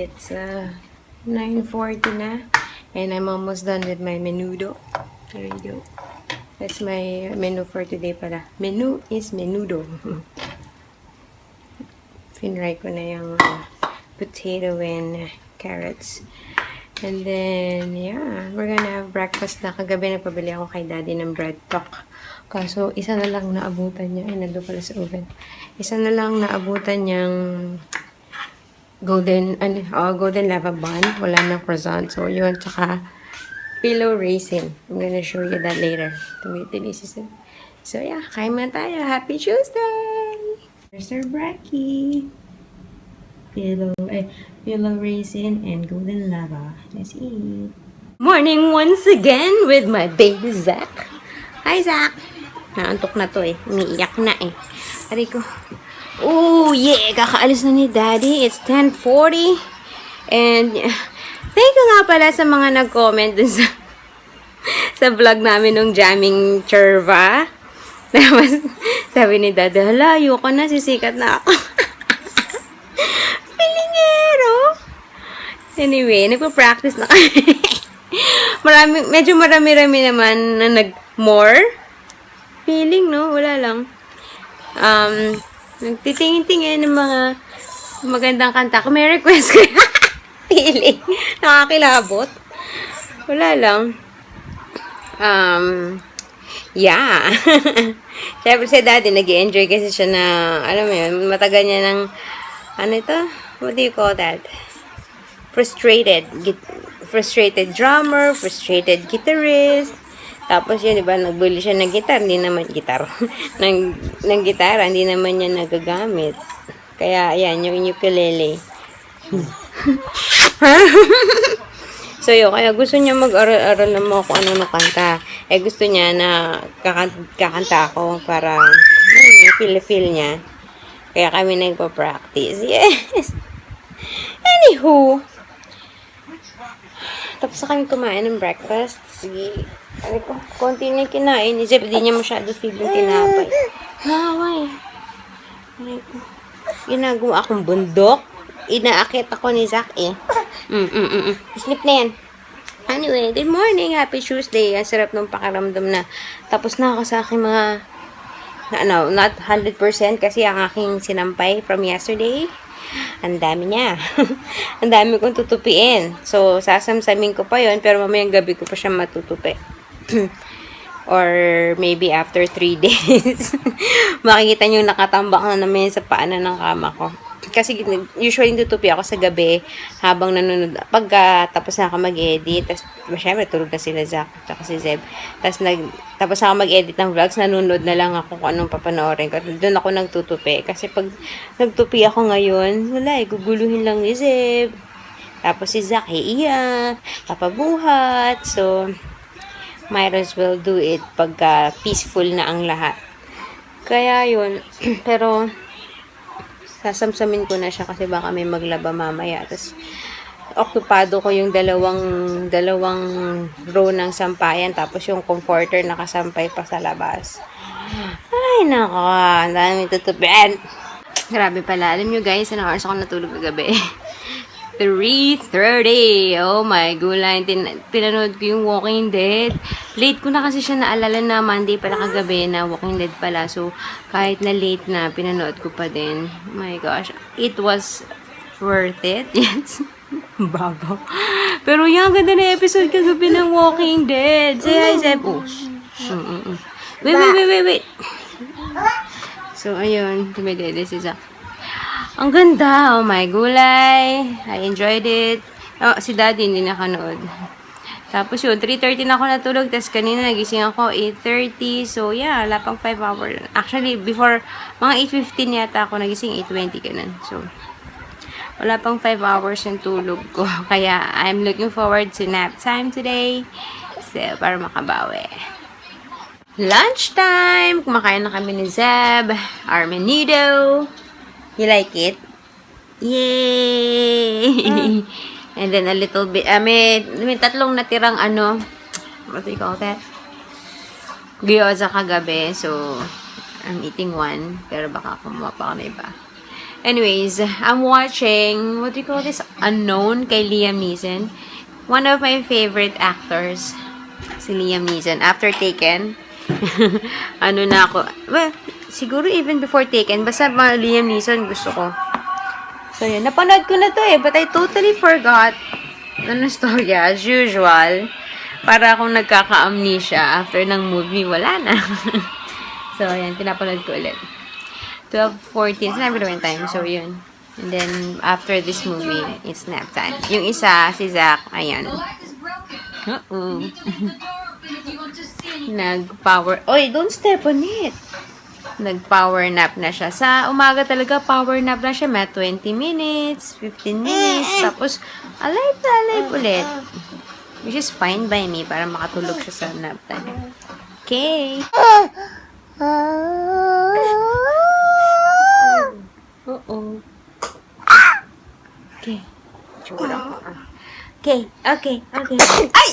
It's 9:40 na. And I'm almost done with my menudo. There you go. That's my menu for today pala. Menu is menudo. Finry ko na yung potato and carrots. And then, yeah, we're gonna have breakfast na. Kagabi nagpabili ako kay daddy ng bread talk. Kaso, isa na lang naabutan niya. Ay, nandun pala sa oven. Isa na lang naabutan niyang golden lava bun. Wala na croissant. So, yun. Tsaka, pillow raisin. I'm gonna show you that later. So, yeah. Kain na tayo. Happy Tuesday! There's our brekkie. Pillow raisin and golden lava. Let's eat. Morning once again with my baby Zach. Hi, Zach. Naantok na to eh. Umiiyak na eh. Ari ko. Oh, yeah. Kakaalis na ni Daddy. It's 10:40. And, thank you nga pala sa mga nag-comment dun sa vlog namin nung jamming churva. Tapos, sabi ni Daddy, hala, ayoko na. Sisikat na ako. Pilingero. Anyway, nagpa-practice na kami. medyo marami-rami naman na nag-more. Feeling, no? Wala lang. Nagtitingin-tingin ng mga magandang kanta. Kung may request ko, feeling. Nakakilabot. Wala lang. Yeah. Siyempre si Daddy, nag-i-enjoy kasi siya na, alam mo yun, matagal niya ng, ano ito? What do you call that? Frustrated drummer, frustrated guitarist. Tapos yun, diba, nagbili siya ng gitar, hindi naman ng gitara, hindi naman niya nagagamit. Kaya, ayan, yung ukulele. So, yun, kaya gusto niya mag-aral na mo kung ano kanta. Eh, gusto niya na kakanta ako para, feel niya. Kaya kami nagpa-practice. Yes! Anywho, tapos na kami kumain ng breakfast. Sige. Ano ko, konti na kinain. Isip, di niya masyado feel yung tinapay. Naway. Ano ko, ginagawa akong bundok. Inaakit ako ni Zach eh. Sleep na yan. Anyway, good morning. Happy Tuesday. Ang sarap ng pakiramdam na. Tapos na ako sa aking mga, not 100% kasi ang aking sinampay from yesterday. Ang dami niya. Ang dami kong tutupiin. So, sasamsamin ko pa yon pero mamayang gabi ko pa siya matutupi. Or maybe after 3 days. Makikita niyo nakatambak na naman sa paanan ng kama ko. Kasi usually tutupi ako sa gabi habang nanonood. Pagka tapos na ako mag-edit, tapos syempre tulog na sila Zach at si Zeb. Tapos na ako mag-edit ng vlogs, nanonood na lang ako kung anong papanoorin ko. Doon ako nagtutupi. Kasi pag nagtupi ako ngayon, wala eh, guguluhin lang ni Zeb. Tapos si Zach iiyak, papabuhat. So, might as well do it pagka peaceful na ang lahat. Kaya yun. Pero, sasamsamin ko na siya kasi baka may maglaba mamaya. Tapos, okupado ko yung dalawang row ng sampayan. Tapos, yung comforter nakasampay pa sa labas. Ay, nako. Ang dami tutupian. Grabe pala. Alam nyo guys, anong oras ako natulog kagabi? 3:30. Oh my gulay. Pinanood ko yung Walking Dead. Late ko na kasi siya naalala na Monday pala kagabi na Walking Dead pala. So, kahit na late na, pinanood ko pa din. Oh my gosh. It was worth it. Yes. Bago. Pero yung ganda na episode kagabi ng Walking Dead. Say hi, Zeb. Oh. Wait. So, ayun. Tumidede si Zach. Ang ganda. Oh my gulay. I enjoyed it. Oh, si Daddy hindi nakanood. Tapos yun, 3:30 na ako natulog. Tapos kanina nagising ako 8:30. So yeah, wala pang 5 hours. Actually, before, mga 8:15 yata ako nagising. 8:20 ganun. So, wala pang 5 hours yung tulog ko. Kaya, I'm looking forward to nap time today. So, para makabawi. Lunchtime! Kumakain na kami ni Zeb. Our menudo. You like it? Yay! And then a little bit, may tatlong natirang what do you call that? Gyoza kagabi. So, I'm eating one. Pero baka kumuha pa ako na iba. Anyways, I'm watching, what do you call this? Unknown kay Liam Neeson. One of my favorite actors, si Liam Neeson. After Taken, ano na ako, well, siguro even before Taken, basta mga Liam Neeson gusto ko. So yun, napanood ko na to but I totally forgot ano storya, as usual. Para akong nagkaka-amnesia after ng movie, wala na. So yan, pinapanood ko ulit. 12:14, sinabi naman time. So, yun. And then, after this movie, it's nap time. Yung isa, si Zach, ayan. Nag-power... Oy, don't step on it! Nag-power nap na siya. Sa umaga talaga, power nap na siya. May 20 minutes, 15 minutes. Tapos, alive na alive ulit. Which is fine by me para makatulog siya sa nap time. Okay. Uh-oh. Okay. Okay. Ay!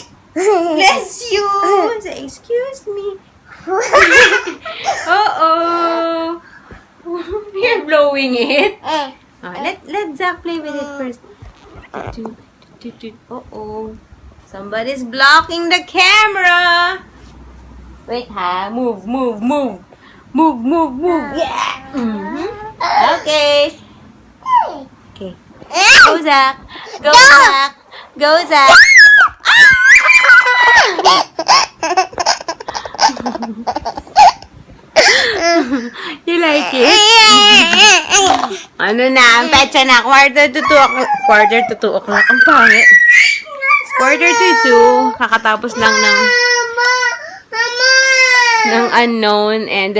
Bless you! Excuse me. Uh-oh. You're blowing it. Let Zach play with it first. Uh-oh. Somebody's blocking the camera. Wait, ha? Move. Yeah! Okay. Go, Zach. Go, Zach. You like it? Ano na? Ang petsa na. Quarter to 2 o'clock. Ang pangit. Quarter to 2. Kakatapos lang ng Unknown and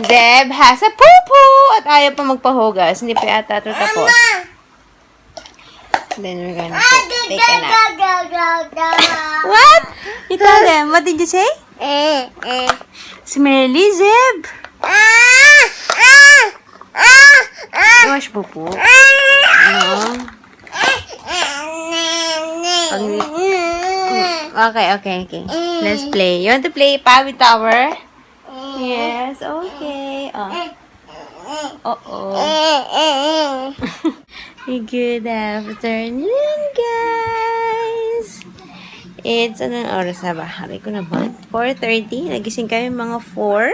Zeb has a poo-poo at ayaw pa magpahugas. Hindi pa yata ito tapos. Then we're gonna take a nap. What? You tell them. What did you say? Smelly, Zeb. Wash poo-poo. Okay. Let's play. You want to play Pawi Tower? Yes, okay. Uh-oh. Good afternoon, guys. It's, anong oras na ba? Hari ko na ba? 4:30. Nagising kami mga 4.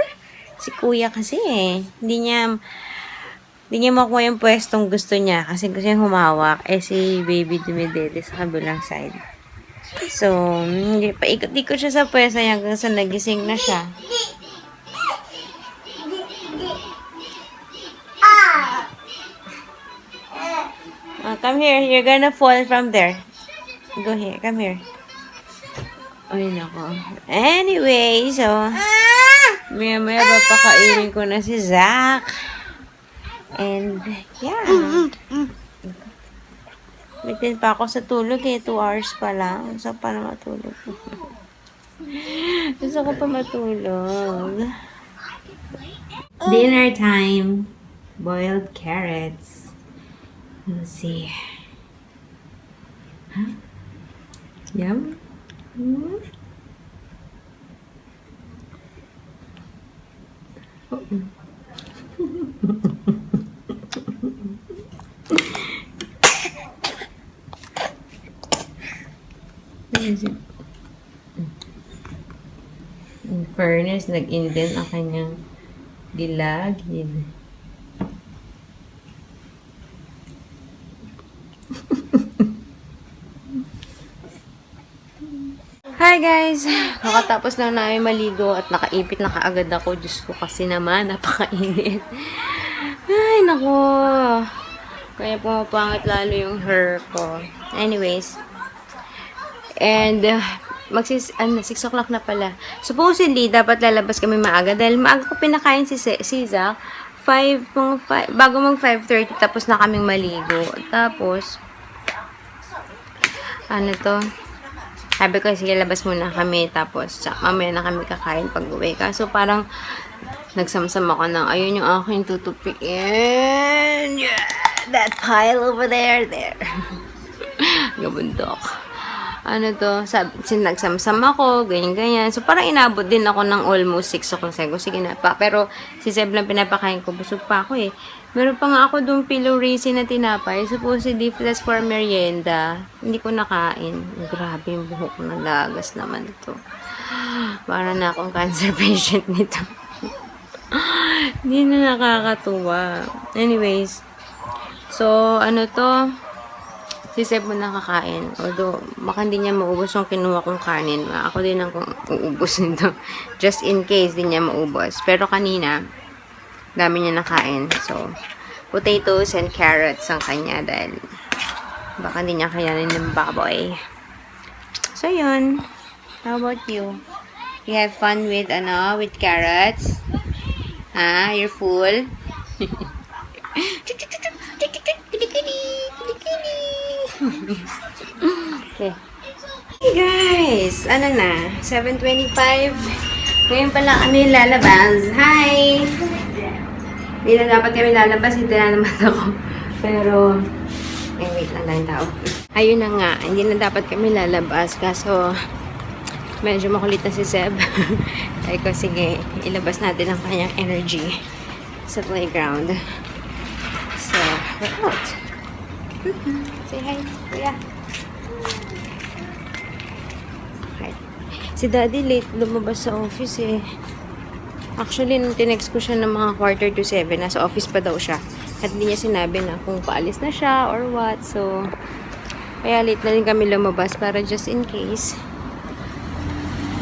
Si kuya kasi Hindi niya makuha yung pwestong gusto niya kasi gusto niya humawak. Si baby dumidede sa kabilang side. So, hindi pa ikot-ikot siya sa pwesto niya hanggang sa nagising na siya. Come here. You're gonna fall from there. Go here. Come here. Ay, nako. Anyway, so, maya-maya papakainin ko na si Zach. And, yeah. Bitin pa ako sa tulog 2 hours pa lang. Gusto pa na matulog. Gusto ko pa matulog. Dinner time. Boiled carrots. Let's see. Huh? Yum. In fairness, nag-indent ang kanyang gilagid. Hi guys! Kakatapos lang namin maligo at nakaipit na kaagad ako. Diyos ko kasi naman, napakainit. Ay, nako. Kaya pumapangit lalo yung hair ko. Anyways. And, 6 o'clock na pala. Supposedly, dapat lalabas kami maaga. Dahil maaga ko pinakain si Zach. Bago mag 5:30, tapos na kaming maligo. Tapos, sabi ko, sige, labas muna kami. Tapos, mamaya na kami kakain pag-uwi. Kaso, parang, nagsamsam ako ng, ayun yung aking tutupiin. Yeah! That pile over there. Gabundok. nagsamsam ako, ganyan-ganyan. So, parang inabot din ako ng almost 6 o'clock. Sabi ko, sige na pa. Pero, si Seb lang pinapakain ko. Busog pa ako eh. Meron pa nga ako doon pillow raisin na tinapay. Supposedly, that's for merienda. Hindi ko nakain. Grabe yung buhok ko. Nalagas naman ito. Para na akong cancer patient nito. Hindi na nakakatuwa. Anyways. So, si Seb mo nakakain. Although, baka hindi niya maubos yung kinuha kong kanin. Ako din ang uubos nito. Just in case, di niya maubos. Pero kanina, dami niya nakain. So, potatoes and carrots ang kanya dahil baka hindi niya kayanin ng baboy. So, yun. How about you? You have fun with, with carrots? You're full? Okay. Hey guys! 7:25. Ngayon pala kami lalabas. Hi! Hindi na dapat kami lalabas. Hindi na naman ako. Pero, wait lang tayong tao. Ayun na nga. Hindi na dapat kami lalabas. Kaso, medyo makulit na si Seb. Sabi ko, sige, ilabas natin ang kanyang energy sa playground. So, we're out. Say hi, kuya. Hi. Si Daddy late lumabas sa office eh. Actually, nung tinext ko siya ng mga 6:45, nasa office pa daw siya. At hindi niya sinabi na kung paalis na siya or what. So, kaya late na rin kami lumabas para just in case.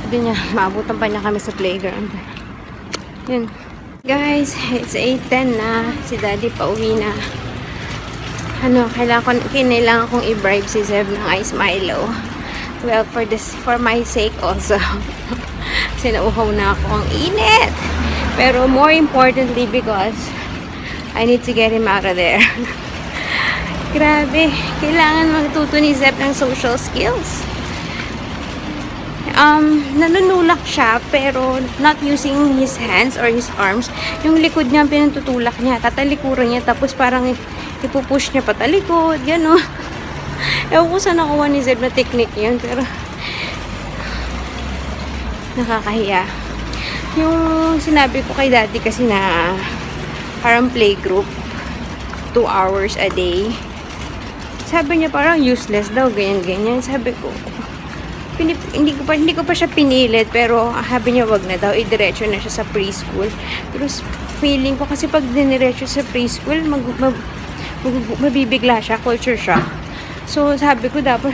Hindi niya, maabutan pa niya kami sa playground. Yun. Guys, it's 8:10 na. Si Daddy pauwi na. Kailangan kong i-bribe si Zeb ng ice Milo. Well, for my sake also. Kasi nauhaw na ako ang init. Pero more importantly because I need to get him out of there. Grabe. Kailangan magtuto ni Zeb ng social skills. Nanunulak siya pero not using his hands or his arms. Yung likod niya pinatutulak niya, tatalikuran niya tapos parang ipupush niya patalikod, gano'n. Ewan ko saan nakuha ni Zeb na technique yun pero nakakahiya. Yung sinabi ko kay Daddy kasi na parang playgroup 2 hours a day, sabi niya parang useless daw, ganyan-ganyan. Sabi ko hindi ko pa siya pinilit pero sabi niya wag na daw, idiretso na siya sa preschool. Pero feeling ko kasi pag diniretso sa preschool mabibigla siya, culture siya. So sabi ko dapat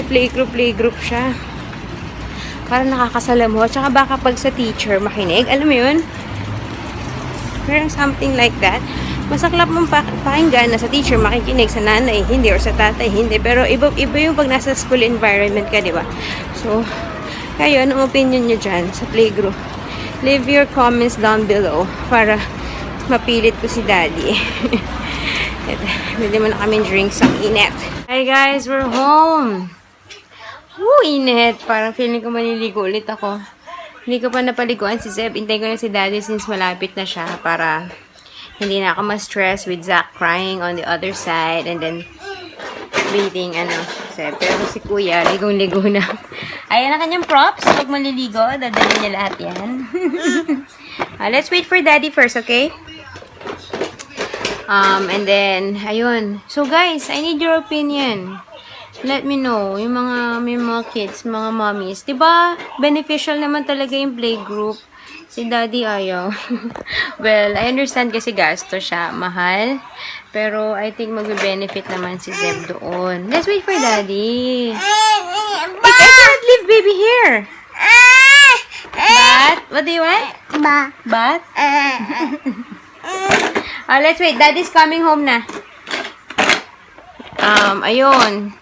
playgroup siya para nakakasalamuha. Tsaka baka pag sa teacher makinig, alam mo yun, parang something like that. Masaklap mong pakinggan na sa teacher makikinig, sa nanay hindi, or sa tatay hindi, pero iba yung pag nasa school environment ka, di ba? So kayo, anong opinion nyo dyan sa playgroup? Leave your comments down below para mapilit ko si Daddy. Pwede mo na kami drinks ang init. Hi guys, we're home. Woo, init. Parang feeling ko maliligo ulit ako. Hindi ko pa napaliguan si Zeb. Intay ko na si Daddy since malapit na siya para hindi na ako ma-stress with Zach crying on the other side and then waiting, Zeb. Pero si Kuya, ligong-ligo na. Ayan ang kanyang props. Pag maliligo, dadalhin niya lahat yan. Let's wait for Daddy first, okay? And then, ayun. So, guys, I need your opinion. Let me know, may mga kids, mga mommies. Diba, beneficial naman talaga yung playgroup. Si Daddy ayaw. Well, I understand kasi gasto siya, mahal. Pero, I think magbe-benefit naman si Zeb doon. Let's wait for Daddy. I can't leave baby here. Bat? What do you want? Bat? Let's wait. Daddy's coming home na. Ayun.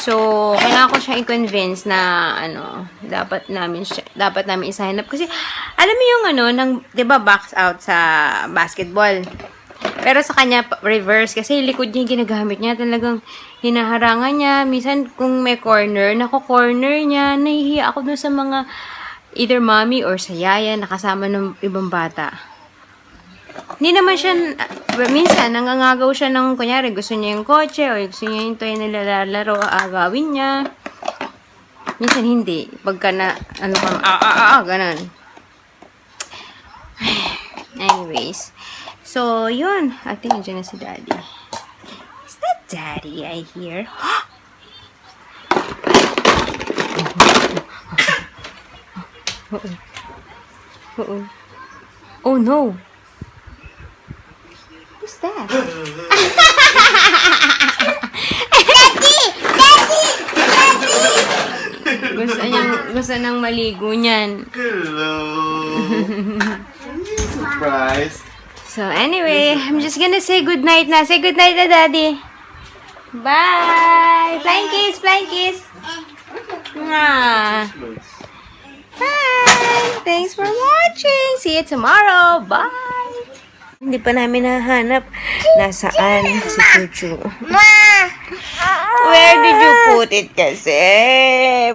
So, kailangan ko siya i-convince na, dapat namin i-sign up. Kasi, alam mo yung, di ba, box out sa basketball. Pero sa kanya, reverse. Kasi likod niya yung ginagamit niya. Talagang hinaharangan niya. Minsan, kung may corner, nako-corner niya. Nahihiya ako dun sa mga either mommy or sa yaya na kasama ng ibang bata. Hindi naman siya, minsan, nangangagaw siya ng, kunyari, gusto niya yung kotse o gusto niya yung toy na lalaro, agawin niya. Minsan hindi. Pagka na, ano ka, ganun. Anyways. So, yun. I think nandiyan na si Daddy. Is that Daddy I hear? Oh no. Who's that? Gusto nang maligo niyan. Hello. Surprise. So anyway, I'm just gonna say goodnight na. Say goodnight na, Daddy. Bye! Flying kiss! Flying kiss! Mwah! Bye! Thanks for watching! See you tomorrow! Bye! Hindi pa namin nahanap nasaan si Chuchu. Where did you put it kasi?